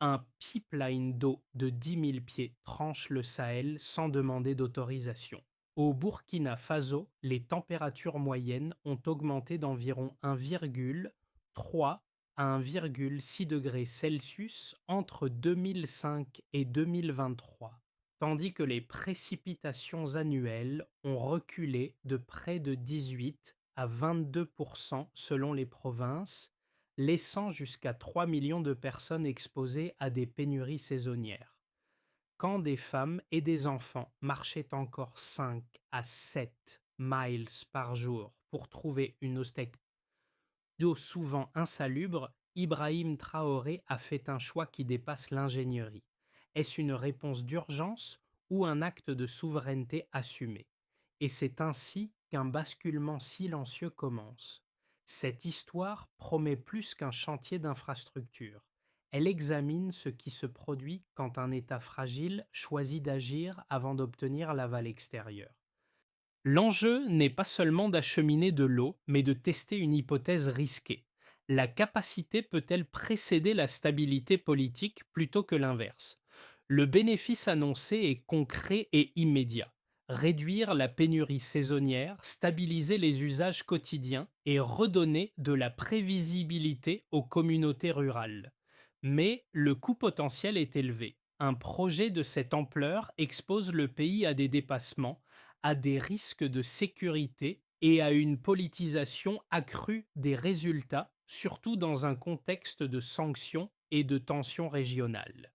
Un pipeline d'eau de 10 000 pieds tranche le Sahel sans demander d'autorisation. Au Burkina Faso, les températures moyennes ont augmenté d'environ 1,3 à 1,6 degrés Celsius entre 2005 et 2023, tandis que les précipitations annuelles ont reculé de près de 18 à 22% selon les provinces, laissant jusqu'à 3 millions de personnes exposées à des pénuries saisonnières. Quand des femmes et des enfants marchaient encore 5 à 7 miles par jour pour trouver une ostec d'eau souvent insalubre, Ibrahim Traoré a fait un choix qui dépasse l'ingénierie. Est-ce une réponse d'urgence ou un acte de souveraineté assumé? Et c'est ainsi qu'un basculement silencieux commence. Cette histoire promet plus qu'un chantier d'infrastructure. Elle examine ce qui se produit quand un État fragile choisit d'agir avant d'obtenir l'aval extérieur. L'enjeu n'est pas seulement d'acheminer de l'eau, mais de tester une hypothèse risquée. La capacité peut-elle précéder la stabilité politique plutôt que l'inverse? Le bénéfice annoncé est concret et immédiat. Réduire la pénurie saisonnière, stabiliser les usages quotidiens et redonner de la prévisibilité aux communautés rurales. Mais le coût potentiel est élevé. Un projet de cette ampleur expose le pays à des dépassements, à des risques de sécurité et à une politisation accrue des résultats, surtout dans un contexte de sanctions et de tensions régionales.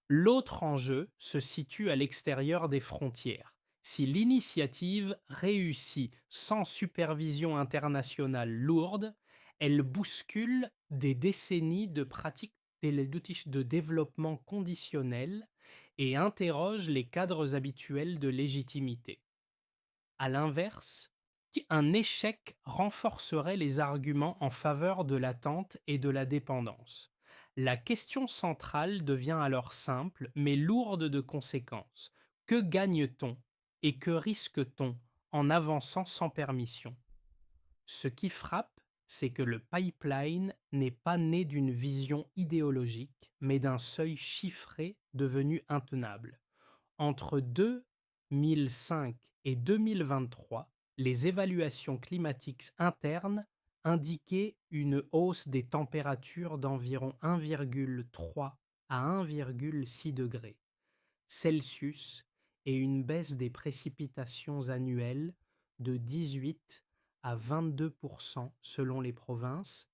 L'autre enjeu se situe à l'extérieur des frontières. Si l'initiative réussit sans supervision internationale lourde, elle bouscule des décennies de pratiques de développement conditionnel et interroge les cadres habituels de légitimité. À l'inverse, un échec renforcerait les arguments en faveur de l'attente et de la dépendance. La question centrale devient alors simple mais lourde de conséquences. Que gagne-t-on et que risque-t-on en avançant sans permission? Ce qui frappe, c'est que le pipeline n'est pas né d'une vision idéologique, mais d'un seuil chiffré devenu intenable. Entre 2005 et 2023, les évaluations climatiques internes indiquaient une hausse des températures d'environ 1,3 à 1,6 degrés Celsius et une baisse des précipitations annuelles de 18 à 22% selon les provinces,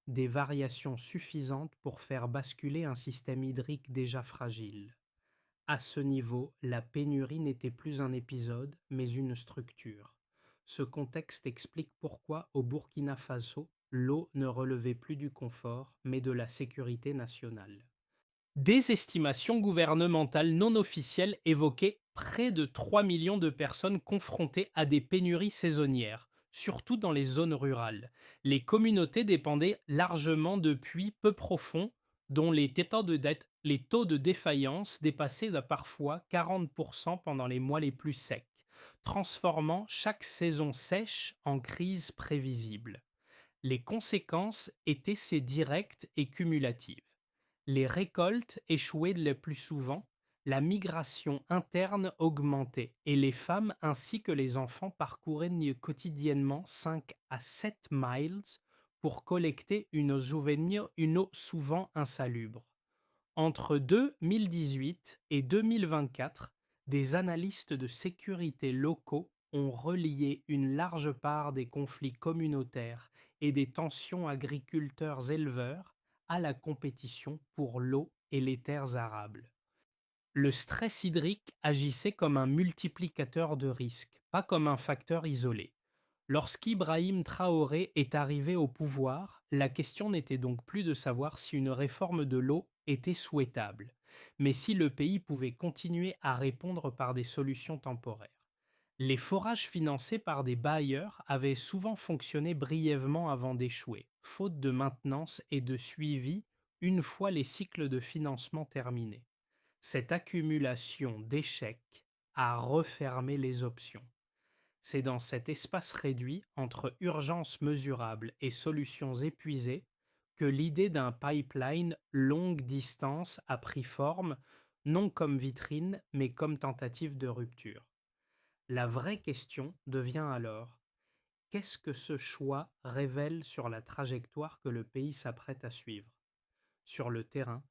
des variations suffisantes pour faire basculer un système hydrique déjà fragile. À ce niveau, la pénurie n'était plus un épisode, mais une structure. Ce contexte explique pourquoi, au Burkina Faso, l'eau ne relevait plus du confort, mais de la sécurité nationale. Des estimations gouvernementales non officielles évoquaient près de 3 millions de personnes confrontées à des pénuries saisonnières, surtout dans les zones rurales. Les communautés dépendaient largement de puits peu profonds dont les taux de défaillance dépassaient parfois 40% pendant les mois les plus secs, transformant chaque saison sèche en crise prévisible. Les conséquences étaient ces directes et cumulatives. Les récoltes échouaient le plus souvent, la migration interne augmentait et les femmes ainsi que les enfants parcouraient quotidiennement 5 à 7 miles pour collecter une eau souvent insalubre. Entre 2018 et 2024, des analystes de sécurité locaux ont relié une large part des conflits communautaires et des tensions agriculteurs-éleveurs à la compétition pour l'eau et les terres arables. Le stress hydrique agissait comme un multiplicateur de risques, pas comme un facteur isolé. Lorsqu'Ibrahim Traoré est arrivé au pouvoir, la question n'était donc plus de savoir si une réforme de l'eau était souhaitable, mais si le pays pouvait continuer à répondre par des solutions temporaires. Les forages financés par des bailleurs avaient souvent fonctionné brièvement avant d'échouer, faute de maintenance et de suivi une fois les cycles de financement terminés. Cette accumulation d'échecs a refermé les options. C'est dans cet espace réduit entre urgences mesurables et solutions épuisées que l'idée d'un pipeline longue distance a pris forme, non comme vitrine, mais comme tentative de rupture. La vraie question devient alors: qu'est-ce que ce choix révèle sur la trajectoire que le pays s'apprête à suivre? Sur le terrain,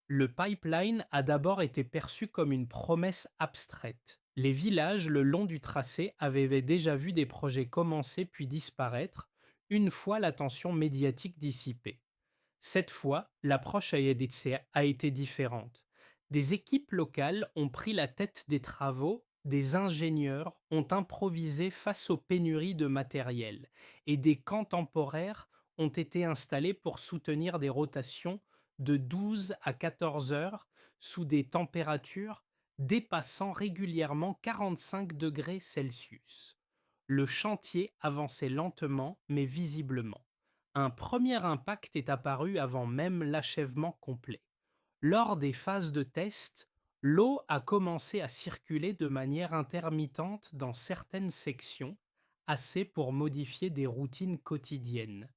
le pipeline a d'abord été perçu comme une promesse abstraite. Les villages le long du tracé avaient déjà vu des projets commencer puis disparaître une fois l'attention médiatique dissipée. Cette fois, l'approche a été différente. Des équipes locales ont pris la tête des travaux, des ingénieurs ont improvisé face aux pénuries de matériel, et des camps temporaires ont été installés pour soutenir des rotations de 12 à 14 heures sous des températures dépassant régulièrement 45 degrés Celsius. Le chantier avançait lentement mais visiblement. Un premier impact est apparu avant même l'achèvement complet. Lors des phases de test, l'eau a commencé à circuler de manière intermittente dans certaines sections, assez pour modifier des routines quotidiennes.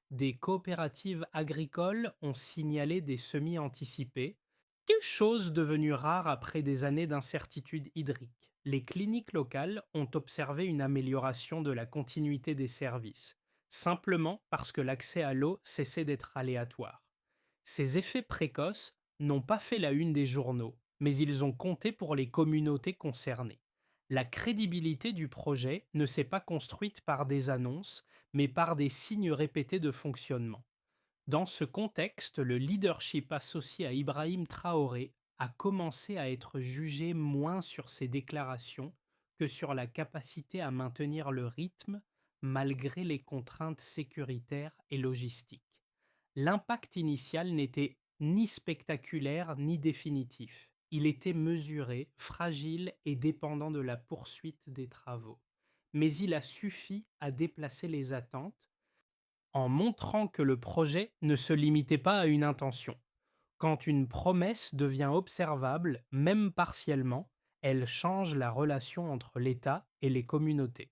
Des coopératives agricoles ont signalé des semis anticipés, quelque chose devenu rare après des années d'incertitude hydrique. Les cliniques locales ont observé une amélioration de la continuité des services, simplement parce que l'accès à l'eau cessait d'être aléatoire. Ces effets précoces n'ont pas fait la une des journaux, mais ils ont compté pour les communautés concernées. La crédibilité du projet ne s'est pas construite par des annonces, mais par des signes répétés de fonctionnement. Dans ce contexte, le leadership associé à Ibrahim Traoré a commencé à être jugé moins sur ses déclarations que sur la capacité à maintenir le rythme malgré les contraintes sécuritaires et logistiques. L'impact initial n'était ni spectaculaire ni définitif. Il était mesuré, fragile et dépendant de la poursuite des travaux. Mais il a suffi à déplacer les attentes en montrant que le projet ne se limitait pas à une intention. Quand une promesse devient observable, même partiellement, elle change la relation entre l'État et les communautés.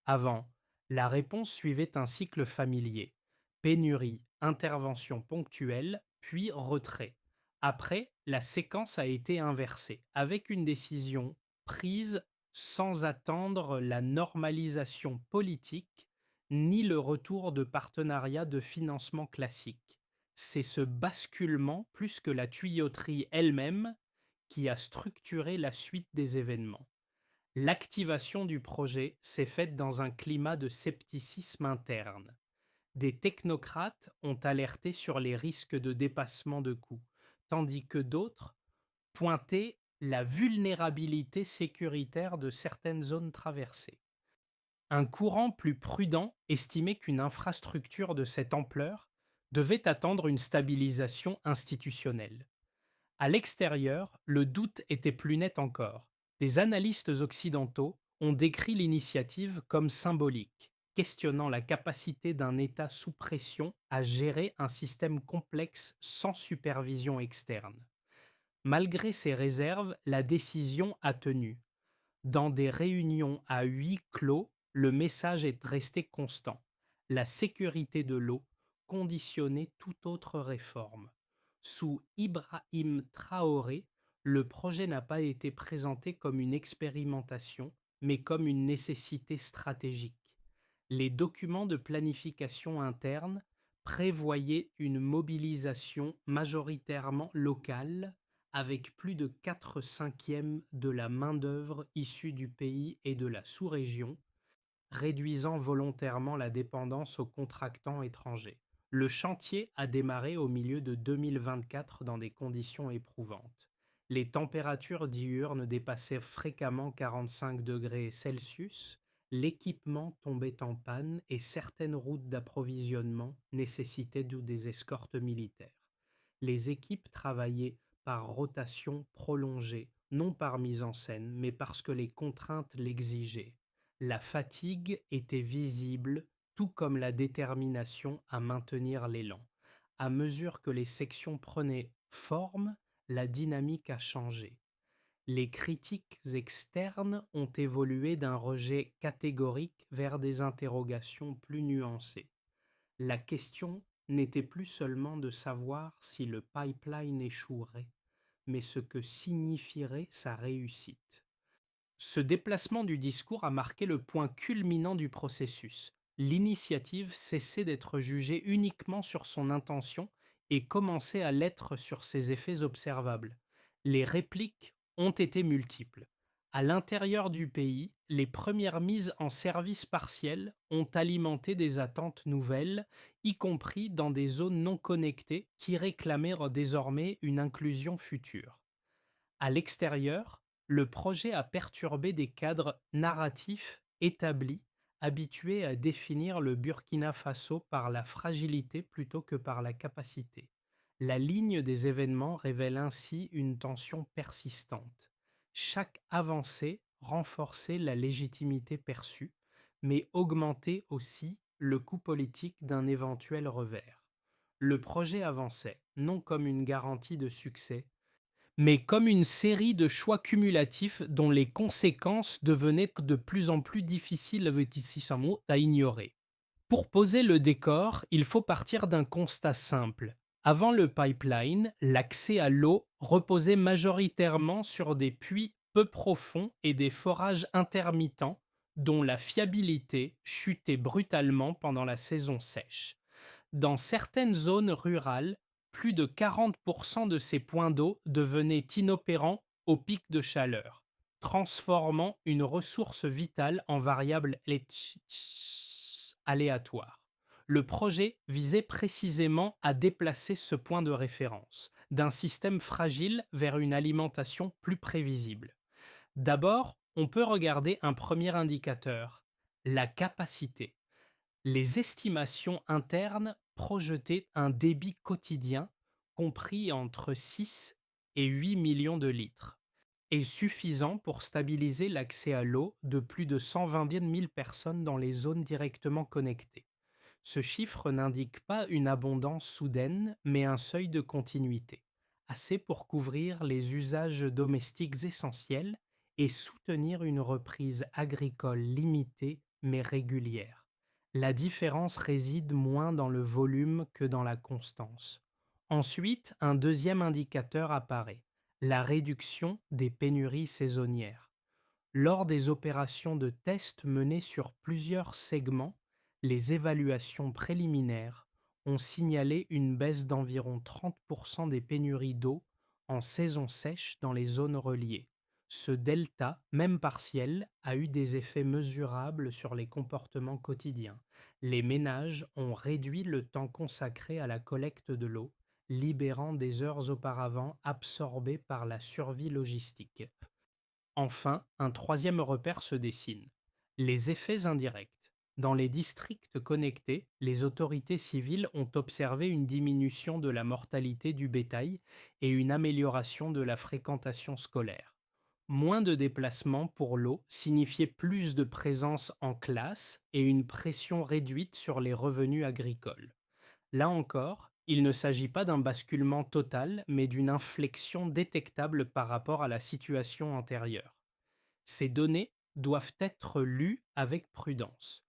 Avant, la réponse suivait un cycle familier: pénurie, intervention ponctuelle, puis retrait. Après, la séquence a été inversée, avec une décision prise sans attendre la normalisation politique ni le retour de partenariats de financement classiques. C'est ce basculement, plus que la tuyauterie elle-même, qui a structuré la suite des événements. L'activation du projet s'est faite dans un climat de scepticisme interne. Des technocrates ont alerté sur les risques de dépassement de coûts, tandis que d'autres pointaient la vulnérabilité sécuritaire de certaines zones traversées. Un courant plus prudent estimait qu'une infrastructure de cette ampleur devait attendre une stabilisation institutionnelle. À l'extérieur, le doute était plus net encore. Des analystes occidentaux ont décrit l'initiative comme symbolique, questionnant la capacité d'un État sous pression à gérer un système complexe sans supervision externe. Malgré ces réserves, la décision a tenu. Dans des réunions à huis clos, le message est resté constant: la sécurité de l'eau conditionnait toute autre réforme. Sous Ibrahim Traoré, le projet n'a pas été présenté comme une expérimentation, mais comme une nécessité stratégique. Les documents de planification interne prévoyaient une mobilisation majoritairement locale, avec plus de 4/5 de la main-d'œuvre issue du pays et de la sous-région, réduisant volontairement la dépendance aux contractants étrangers. Le chantier a démarré au milieu de 2024 dans des conditions éprouvantes. Les températures diurnes dépassaient fréquemment 45 degrés Celsius, l'équipement tombait en panne et certaines routes d'approvisionnement nécessitaient des escortes militaires. Les équipes travaillaient par rotation prolongée, non par mise en scène, mais parce que les contraintes l'exigeaient. La fatigue était visible, tout comme la détermination à maintenir l'élan. À mesure que les sections prenaient forme, la dynamique a changé. Les critiques externes ont évolué d'un rejet catégorique vers des interrogations plus nuancées. La question n'était plus seulement de savoir si le pipeline échouerait, mais ce que signifierait sa réussite. Ce déplacement du discours a marqué le point culminant du processus. L'initiative cessait d'être jugée uniquement sur son intention et commençait à l'être sur ses effets observables. Les répliques ont été multiples. À l'intérieur du pays, les premières mises en service partielles ont alimenté des attentes nouvelles, y compris dans des zones non connectées qui réclamèrent désormais une inclusion future. À l'extérieur, le projet a perturbé des cadres narratifs établis, habitués à définir le Burkina Faso par la fragilité plutôt que par la capacité. La ligne des événements révèle ainsi une tension persistante. Chaque avancée renforçait la légitimité perçue, mais augmentait aussi le coût politique d'un éventuel revers. Le projet avançait, non comme une garantie de succès, mais comme une série de choix cumulatifs dont les conséquences devenaient de plus en plus difficiles à ignorer. Pour poser le décor, il faut partir d'un constat simple. Avant le pipeline, l'accès à l'eau reposait majoritairement sur des puits peu profonds et des forages intermittents dont la fiabilité chutait brutalement pendant la saison sèche. Dans certaines zones rurales, plus de 40% de ces points d'eau devenaient inopérants au pic de chaleur, transformant une ressource vitale en variable aléatoire. Le projet visait précisément à déplacer ce point de référence d'un système fragile vers une alimentation plus prévisible. D'abord, on peut regarder un premier indicateur, la capacité. Les estimations internes projetaient un débit quotidien compris entre 6 et 8 millions de litres, et suffisant pour stabiliser l'accès à l'eau de plus de 120 000 personnes dans les zones directement connectées. Ce chiffre n'indique pas une abondance soudaine, mais un seuil de continuité, assez pour couvrir les usages domestiques essentiels et soutenir une reprise agricole limitée mais régulière. La différence réside moins dans le volume que dans la constance. Ensuite, un deuxième indicateur apparaît, la réduction des pénuries saisonnières. Lors des opérations de test menées sur plusieurs segments, les évaluations préliminaires ont signalé une baisse d'environ 30% des pénuries d'eau en saison sèche dans les zones reliées. Ce delta, même partiel, a eu des effets mesurables sur les comportements quotidiens. Les ménages ont réduit le temps consacré à la collecte de l'eau, libérant des heures auparavant absorbées par la survie logistique. Enfin, un troisième repère se dessine, les effets indirects. Dans les districts connectés, les autorités civiles ont observé une diminution de la mortalité du bétail et une amélioration de la fréquentation scolaire. Moins de déplacements pour l'eau signifiait plus de présence en classe et une pression réduite sur les revenus agricoles. Là encore, il ne s'agit pas d'un basculement total, mais d'une inflexion détectable par rapport à la situation antérieure. Ces données doivent être lues avec prudence.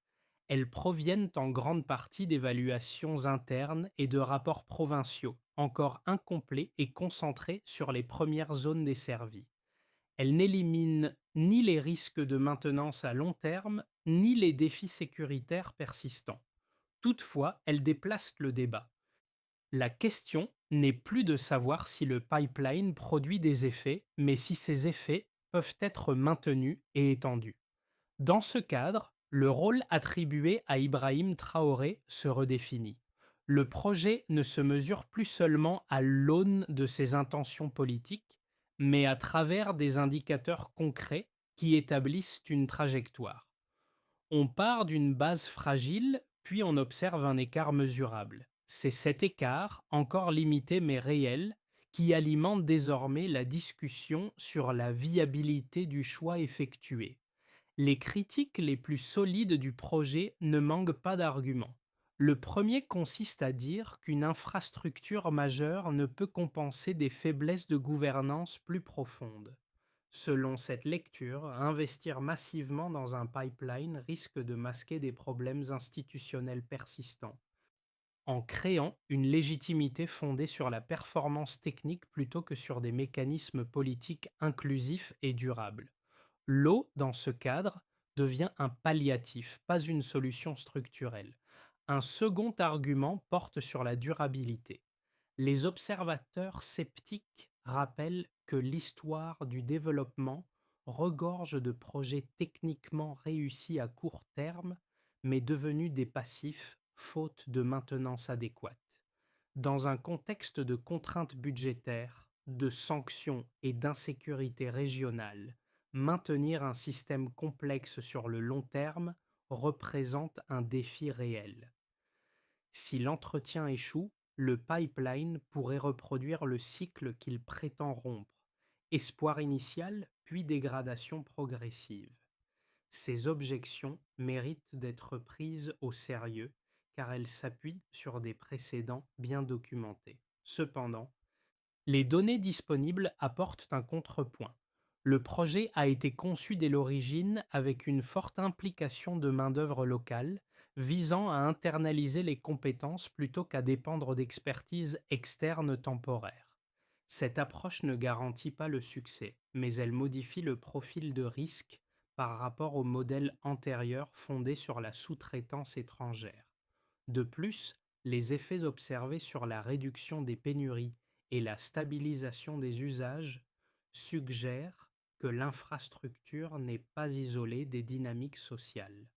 Elles proviennent en grande partie d'évaluations internes et de rapports provinciaux, encore incomplets et concentrés sur les premières zones desservies. Elles n'éliminent ni les risques de maintenance à long terme, ni les défis sécuritaires persistants. Toutefois, elles déplacent le débat. La question n'est plus de savoir si le pipeline produit des effets, mais si ces effets peuvent être maintenus et étendus. Dans ce cadre, le rôle attribué à Ibrahim Traoré se redéfinit. Le projet ne se mesure plus seulement à l'aune de ses intentions politiques, mais à travers des indicateurs concrets qui établissent une trajectoire. On part d'une base fragile, puis on observe un écart mesurable. C'est cet écart, encore limité mais réel, qui alimente désormais la discussion sur la viabilité du choix effectué. Les critiques les plus solides du projet ne manquent pas d'arguments. Le premier consiste à dire qu'une infrastructure majeure ne peut compenser des faiblesses de gouvernance plus profondes. Selon cette lecture, investir massivement dans un pipeline risque de masquer des problèmes institutionnels persistants. en créant une légitimité fondée sur la performance technique plutôt que sur des mécanismes politiques inclusifs et durables. L'eau, dans ce cadre, devient un palliatif, pas une solution structurelle. Un second argument porte sur la durabilité. Les observateurs sceptiques rappellent que l'histoire du développement regorge de projets techniquement réussis à court terme, mais devenus des passifs faute de maintenance adéquate. Dans un contexte de contraintes budgétaires, de sanctions et d'insécurité régionale, maintenir un système complexe sur le long terme représente un défi réel. Si l'entretien échoue, le pipeline pourrait reproduire le cycle qu'il prétend rompre: espoir initial, puis dégradation progressive. Ces objections méritent d'être prises au sérieux car elles s'appuient sur des précédents bien documentés. Cependant, les données disponibles apportent un contrepoint. Le projet a été conçu dès l'origine avec une forte implication de main-d'œuvre locale, visant à internaliser les compétences plutôt qu'à dépendre d'expertise externe temporaire. Cette approche ne garantit pas le succès, mais elle modifie le profil de risque par rapport au modèle antérieur fondé sur la sous-traitance étrangère. De plus, les effets observés sur la réduction des pénuries et la stabilisation des usages suggèrent que l'infrastructure n'est pas isolée des dynamiques sociales.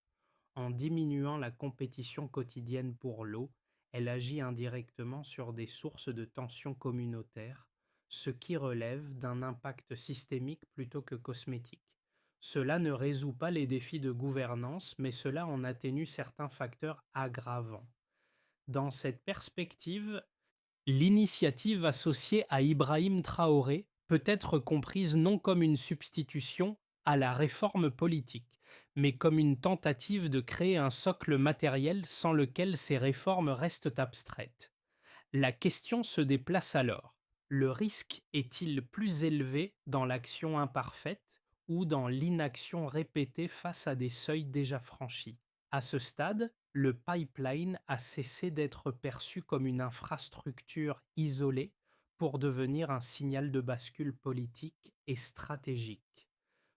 En diminuant la compétition quotidienne pour l'eau, elle agit indirectement sur des sources de tensions communautaires, ce qui relève d'un impact systémique plutôt que cosmétique. Cela ne résout pas les défis de gouvernance, mais cela en atténue certains facteurs aggravants. Dans cette perspective, l'initiative associée à Ibrahim Traoré peut être comprise non comme une substitution à la réforme politique, mais comme une tentative de créer un socle matériel sans lequel ces réformes restent abstraites. La question se déplace alors: le risque est-il plus élevé dans l'action imparfaite ou dans l'inaction répétée face à des seuils déjà franchis? À ce stade, le pipeline a cessé d'être perçu comme une infrastructure isolée pour devenir un signal de bascule politique et stratégique.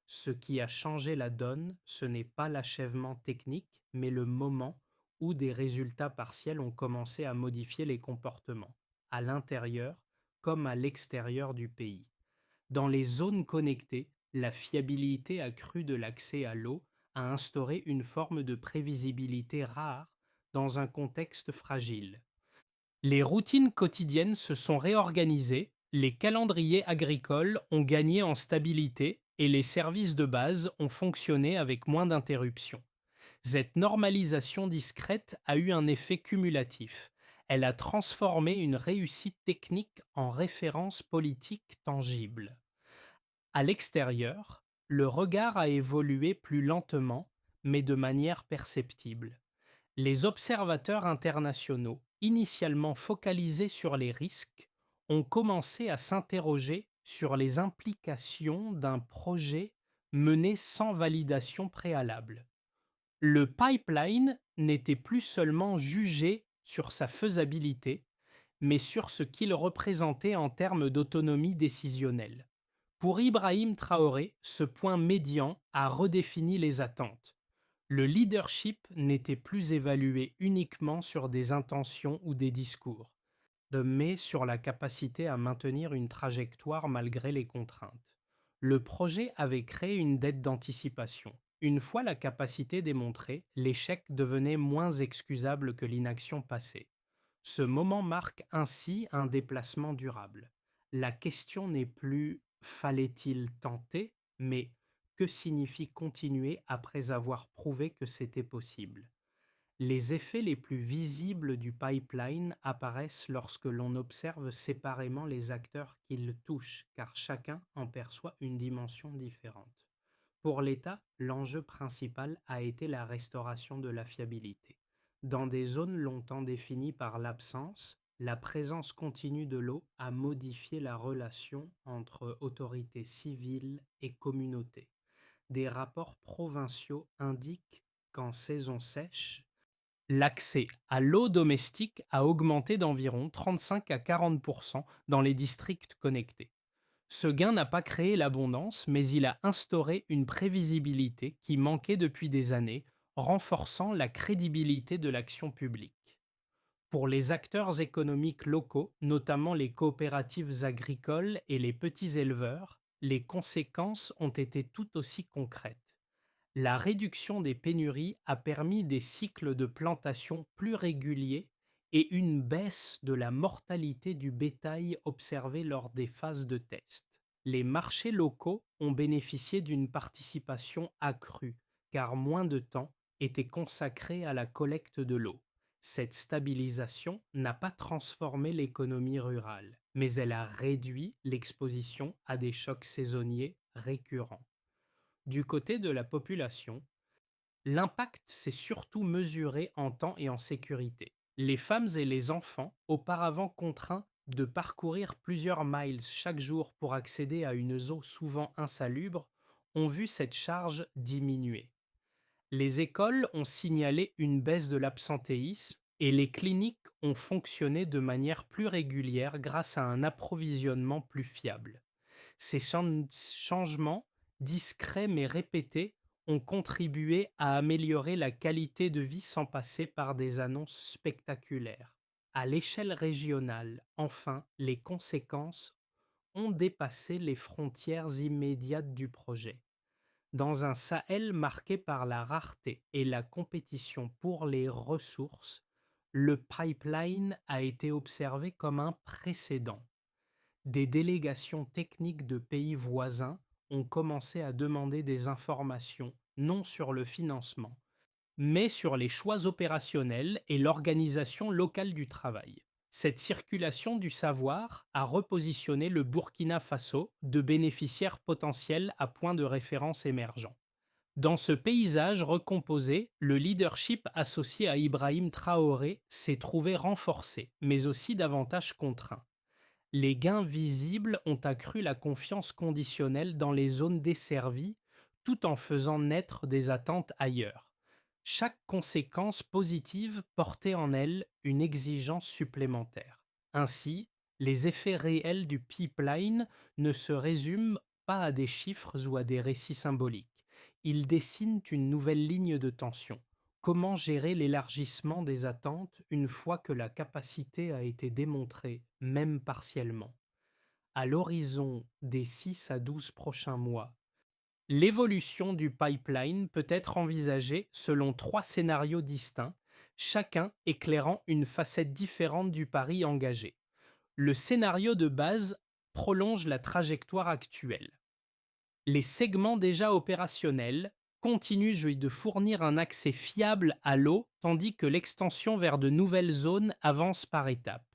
Ce qui a changé la donne, ce n'est pas l'achèvement technique, mais le moment où des résultats partiels ont commencé à modifier les comportements, à l'intérieur comme à l'extérieur du pays. Dans les zones connectées, la fiabilité accrue de l'accès à l'eau a instauré une forme de prévisibilité rare dans un contexte fragile. Les routines quotidiennes se sont réorganisées, les calendriers agricoles ont gagné en stabilité et les services de base ont fonctionné avec moins d'interruptions. Cette normalisation discrète a eu un effet cumulatif. Elle a transformé une réussite technique en référence politique tangible. À l'extérieur, le regard a évolué plus lentement, mais de manière perceptible. Les observateurs internationaux, initialement focalisés sur les risques, ont commencé à s'interroger sur les implications d'un projet mené sans validation préalable. Le pipeline n'était plus seulement jugé sur sa faisabilité, mais sur ce qu'il représentait en termes d'autonomie décisionnelle. Pour Ibrahim Traoré, ce point médian a redéfini les attentes. Le leadership n'était plus évalué uniquement sur des intentions ou des discours, mais sur la capacité à maintenir une trajectoire malgré les contraintes. Le projet avait créé une dette d'anticipation. Une fois la capacité démontrée, l'échec devenait moins excusable que l'inaction passée. Ce moment marque ainsi un déplacement durable. La question n'est plus fallait-il tenter, mais que signifie continuer après avoir prouvé que c'était possible? Les effets les plus visibles du pipeline apparaissent lorsque l'on observe séparément les acteurs qui le touchent, car chacun en perçoit une dimension différente. Pour l'État, l'enjeu principal a été la restauration de la fiabilité. Dans des zones longtemps définies par l'absence, la présence continue de l'eau a modifié la relation entre autorités civiles et communautés. Des rapports provinciaux indiquent qu'en saison sèche, L'accès à l'eau domestique a augmenté d'environ 35 à 40 dans les districts connectés. Ce gain n'a pas créé l'abondance, mais il a instauré une prévisibilité qui manquait depuis des années, renforçant la crédibilité de l'action publique. Pour les acteurs économiques locaux, notamment les coopératives agricoles et les petits éleveurs, les conséquences ont été tout aussi concrètes. La réduction des pénuries a permis des cycles de plantation plus réguliers et une baisse de la mortalité du bétail observée lors des phases de test. Les marchés locaux ont bénéficié d'une participation accrue, car moins de temps était consacré à la collecte de l'eau. Cette stabilisation n'a pas transformé l'économie rurale, mais elle a réduit l'exposition à des chocs saisonniers récurrents. Du côté de la population, l'impact s'est surtout mesuré en temps et en sécurité. Les femmes et les enfants, auparavant contraints de parcourir plusieurs miles chaque jour pour accéder à une eau souvent insalubre, ont vu cette charge diminuer. Les écoles ont signalé une baisse de l'absentéisme et les cliniques ont fonctionné de manière plus régulière grâce à un approvisionnement plus fiable. Ces changements, discrets mais répétés, ont contribué à améliorer la qualité de vie sans passer par des annonces spectaculaires. À l'échelle régionale, enfin, les conséquences ont dépassé les frontières immédiates du projet. Dans un Sahel marqué par la rareté et la compétition pour les ressources, le pipeline a été observé comme un précédent. Des délégations techniques de pays voisins ont commencé à demander des informations, non sur le financement, mais sur les choix opérationnels et l'organisation locale du travail. Cette circulation du savoir a repositionné le Burkina Faso de bénéficiaire potentiel à point de référence émergent. Dans ce paysage recomposé, le leadership associé à Ibrahim Traoré s'est trouvé renforcé, mais aussi davantage contraint. Les gains visibles ont accru la confiance conditionnelle dans les zones desservies tout en faisant naître des attentes ailleurs. Chaque conséquence positive portait en elle une exigence supplémentaire. Ainsi, les effets réels du pipeline ne se résument pas à des chiffres ou à des récits symboliques. Ils dessinent une nouvelle ligne de tension. Comment gérer l'élargissement des attentes une fois que la capacité a été démontrée, même partiellement? À l'horizon des 6 à 12 prochains mois, l'évolution du pipeline peut être envisagée selon trois scénarios distincts, chacun éclairant une facette différente du pari engagé. Le scénario de base prolonge la trajectoire actuelle. Les segments déjà opérationnels continuent de fournir un accès fiable à l'eau tandis que l'extension vers de nouvelles zones avance par étapes.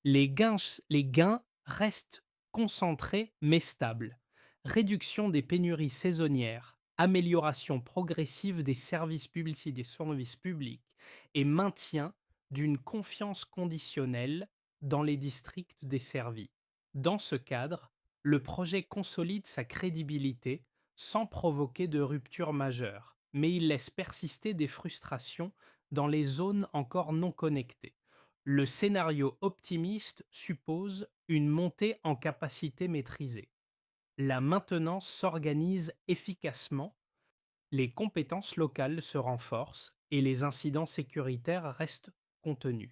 Les gains restent concentrés mais stables. Réduction des pénuries saisonnières, amélioration progressive des services publics et des services publics et maintien d'une confiance conditionnelle dans les districts desservis. Dans ce cadre, le projet consolide sa crédibilité sans provoquer de rupture majeure, mais il laisse persister des frustrations dans les zones encore non connectées. Le scénario optimiste suppose une montée en capacité maîtrisée. La maintenance s'organise efficacement, les compétences locales se renforcent et les incidents sécuritaires restent contenus.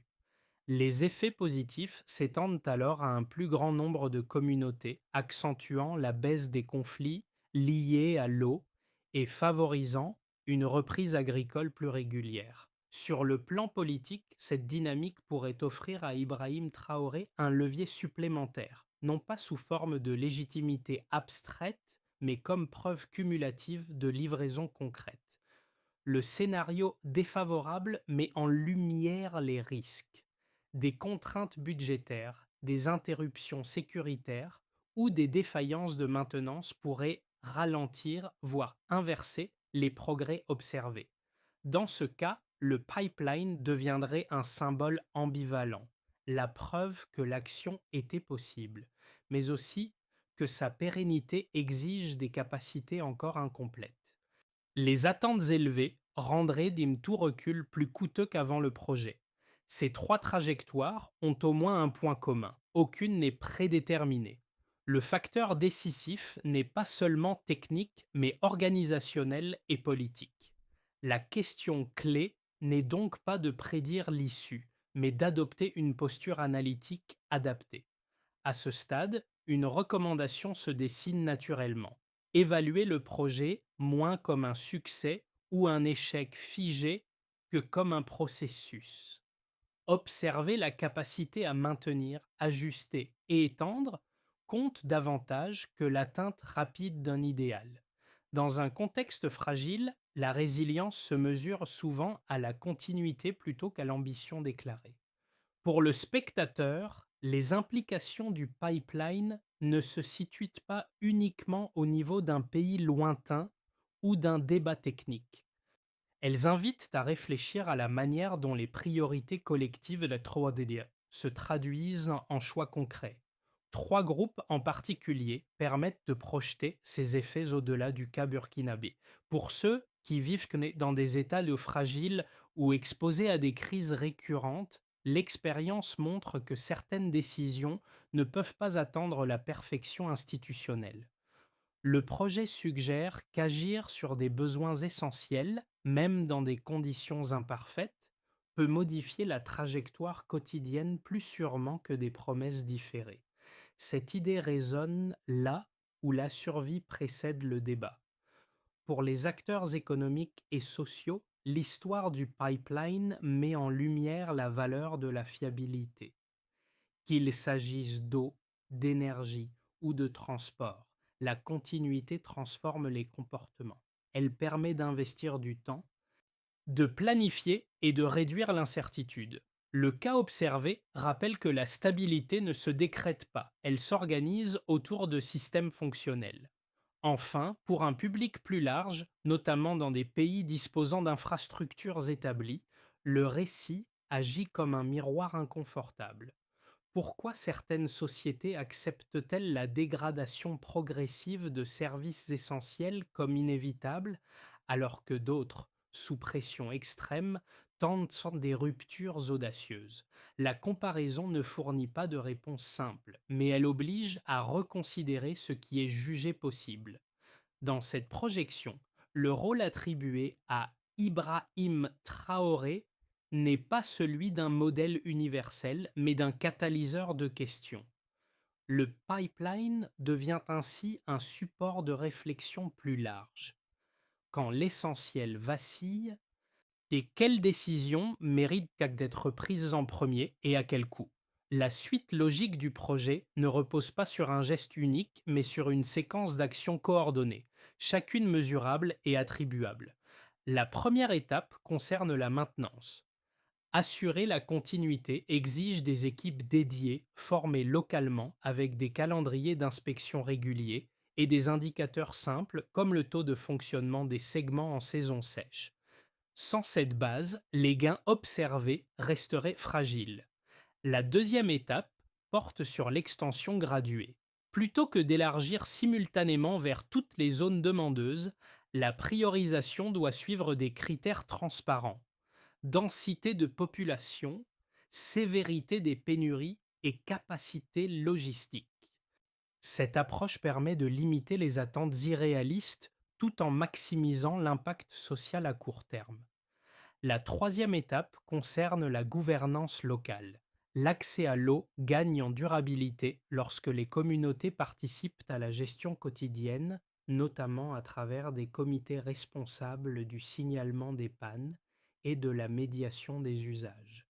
Les effets positifs s'étendent alors à un plus grand nombre de communautés, accentuant la baisse des conflits liés à l'eau et favorisant une reprise agricole plus régulière. Sur le plan politique, cette dynamique pourrait offrir à Ibrahim Traoré un levier supplémentaire, non pas sous forme de légitimité abstraite, mais comme preuve cumulative de livraison concrète. Le scénario défavorable met en lumière les risques, des contraintes budgétaires, des interruptions sécuritaires ou des défaillances de maintenance pourraient ralentir, voire inverser les progrès observés. Dans ce cas, le pipeline deviendrait un symbole ambivalent, la preuve que l'action était possible, mais aussi que sa pérennité exige des capacités encore incomplètes. Les attentes élevées rendrait tout recul plus coûteux qu'avant le projet. Ces trois trajectoires ont au moins un point commun. Aucune n'est prédéterminée. Le facteur décisif n'est pas seulement technique, mais organisationnel et politique. La question clé n'est donc pas de prédire l'issue, mais d'adopter une posture analytique adaptée. À ce stade, une recommandation se dessine naturellement. Évaluer le projet moins comme un succès ou un échec figé que comme un processus. Observer la capacité à maintenir, ajuster et étendre compte davantage que l'atteinte rapide d'un idéal. Dans un contexte fragile, la résilience se mesure souvent à la continuité plutôt qu'à l'ambition déclarée. Pour le spectateur, les implications du pipeline ne se situent pas uniquement au niveau d'un pays lointain ou d'un débat technique. Elles invitent à réfléchir à la manière dont les priorités collectives de la Troadélia se traduisent en choix concrets. Trois groupes en particulier permettent de projeter ces effets au-delà du cas burkinabé. Pour ceux qui vivent dans des états fragiles ou exposés à des crises récurrentes, l'expérience montre que certaines décisions ne peuvent pas attendre la perfection institutionnelle. Le projet suggère qu'agir sur des besoins essentiels, même dans des conditions imparfaites, peut modifier la trajectoire quotidienne plus sûrement que des promesses différées. Cette idée résonne là où la survie précède le débat. Pour les acteurs économiques et sociaux, l'histoire du pipeline met en lumière la valeur de la fiabilité. Qu'il s'agisse d'eau, d'énergie ou de transport, la continuité transforme les comportements. Elle permet d'investir du temps, de planifier et de réduire l'incertitude. Le cas observé rappelle que la stabilité ne se décrète pas, elle s'organise autour de systèmes fonctionnels. Enfin, pour un public plus large, notamment dans des pays disposant d'infrastructures établies, le récit agit comme un miroir inconfortable. Pourquoi certaines sociétés acceptent-elles la dégradation progressive de services essentiels comme inévitable, alors que d'autres, sous pression extrême, tentent des ruptures audacieuses? La comparaison ne fournit pas de réponse simple, mais elle oblige à reconsidérer ce qui est jugé possible. Dans cette projection, le rôle attribué à Ibrahim Traoré n'est pas celui d'un modèle universel, mais d'un catalyseur de questions. Le pipeline devient ainsi un support de réflexion plus large. Quand l'essentiel vacille, et quelles décisions méritent d'être prises en premier et à quel coût? La suite logique du projet ne repose pas sur un geste unique, mais sur une séquence d'actions coordonnées, chacune mesurable et attribuable. La première étape concerne la maintenance. Assurer la continuité exige des équipes dédiées, formées localement, avec des calendriers d'inspection réguliers et des indicateurs simples comme le taux de fonctionnement des segments en saison sèche. Sans cette base, les gains observés resteraient fragiles. La deuxième étape porte sur l'extension graduée. Plutôt que d'élargir simultanément vers toutes les zones demandeuses, la priorisation doit suivre des critères transparents: densité de population, sévérité des pénuries et capacité logistique. Cette approche permet de limiter les attentes irréalistes tout en maximisant l'impact social à court terme. La troisième étape concerne la gouvernance locale. L'accès à l'eau gagne en durabilité lorsque les communautés participent à la gestion quotidienne, notamment à travers des comités responsables du signalement des pannes et de la médiation des usages.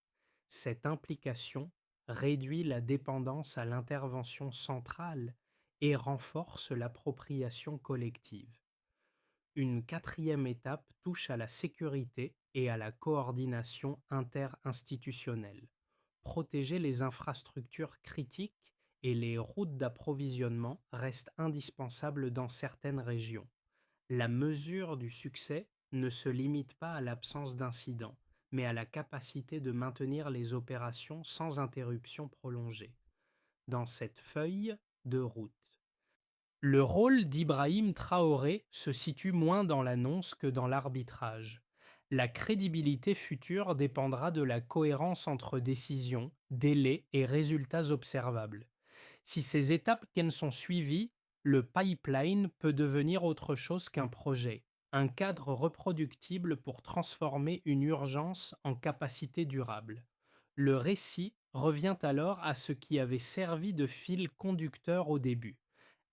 Cette implication réduit la dépendance à l'intervention centrale et renforce l'appropriation collective. Une quatrième étape touche à la sécurité et à la coordination interinstitutionnelle. Protéger les infrastructures critiques et les routes d'approvisionnement reste indispensable dans certaines régions. La mesure du succès ne se limite pas à l'absence d'incidents, mais à la capacité de maintenir les opérations sans interruption prolongée. Dans cette feuille de route, le rôle d'Ibrahim Traoré se situe moins dans l'annonce que dans l'arbitrage. La crédibilité future dépendra de la cohérence entre décisions, délais et résultats observables. Si ces étapes sont suivies, le pipeline peut devenir autre chose qu'un projet, un cadre reproductible pour transformer une urgence en capacité durable. Le récit revient alors à ce qui avait servi de fil conducteur au début: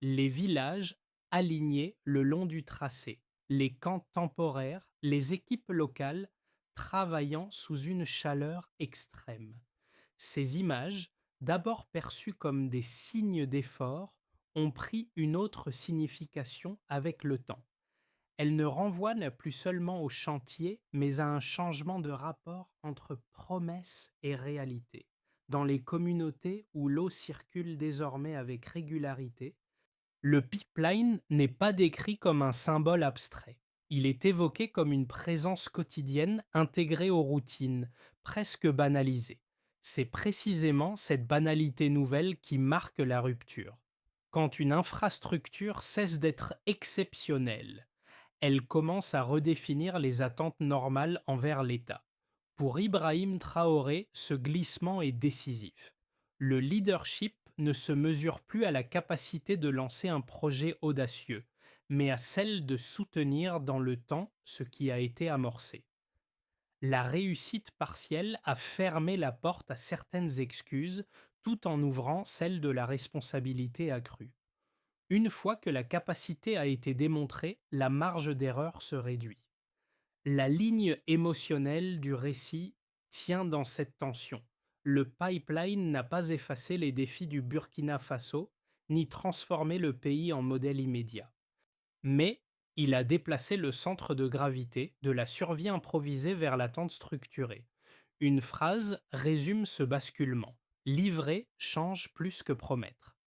les villages alignés le long du tracé, les camps temporaires, les équipes locales travaillant sous une chaleur extrême. Ces images, d'abord perçues comme des signes d'effort, ont pris une autre signification avec le temps. Elles ne renvoient plus seulement au chantier, mais à un changement de rapport entre promesse et réalité. Dans les communautés où l'eau circule désormais avec régularité, le pipeline n'est pas décrit comme un symbole abstrait. Il est évoqué comme une présence quotidienne intégrée aux routines, presque banalisée. C'est précisément cette banalité nouvelle qui marque la rupture. Quand une infrastructure cesse d'être exceptionnelle, elle commence à redéfinir les attentes normales envers l'État. Pour Ibrahim Traoré, ce glissement est décisif. Le leadership ne se mesure plus à la capacité de lancer un projet audacieux, mais à celle de soutenir dans le temps ce qui a été amorcé. La réussite partielle a fermé la porte à certaines excuses tout en ouvrant celle de la responsabilité accrue. Une fois que la capacité a été démontrée, la marge d'erreur se réduit. La ligne émotionnelle du récit tient dans cette tension. Le pipeline n'a pas effacé les défis du Burkina Faso, ni transformé le pays en modèle immédiat. Mais il a déplacé le centre de gravité de la survie improvisée vers l'attente structurée. Une phrase résume ce basculement: livrer change plus que promettre.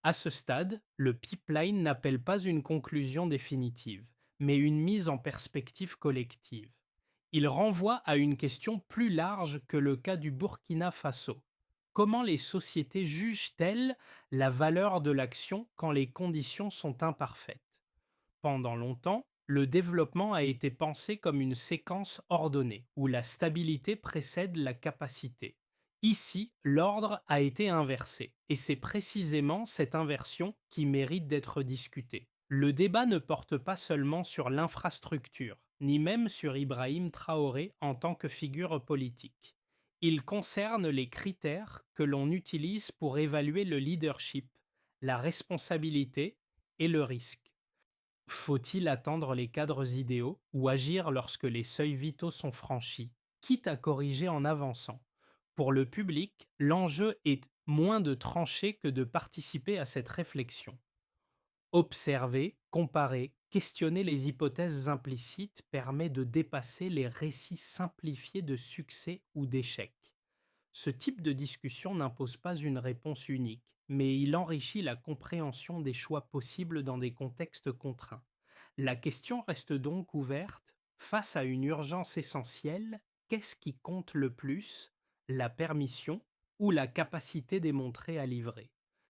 À ce stade, le pipeline n'appelle pas une conclusion définitive, mais une mise en perspective collective. Il renvoie à une question plus large que le cas du Burkina Faso. Comment les sociétés jugent-elles la valeur de l'action quand les conditions sont imparfaites? Pendant longtemps, le développement a été pensé comme une séquence ordonnée, où la stabilité précède la capacité. Ici, l'ordre a été inversé, et c'est précisément cette inversion qui mérite d'être discutée. Le débat ne porte pas seulement sur l'infrastructure, ni même sur Ibrahim Traoré en tant que figure politique. Il concerne les critères que l'on utilise pour évaluer le leadership, la responsabilité et le risque. Faut-il attendre les cadres idéaux ou agir lorsque les seuils vitaux sont franchis, quitte à corriger en avançant? Pour le public, l'enjeu est moins de trancher que de participer à cette réflexion. Observer, comparer, questionner les hypothèses implicites permet de dépasser les récits simplifiés de succès ou d'échec. Ce type de discussion n'impose pas une réponse unique, mais il enrichit la compréhension des choix possibles dans des contextes contraints. La question reste donc ouverte: face à une urgence essentielle, qu'est-ce qui compte le plus, la permission ou la capacité démontrée à livrer?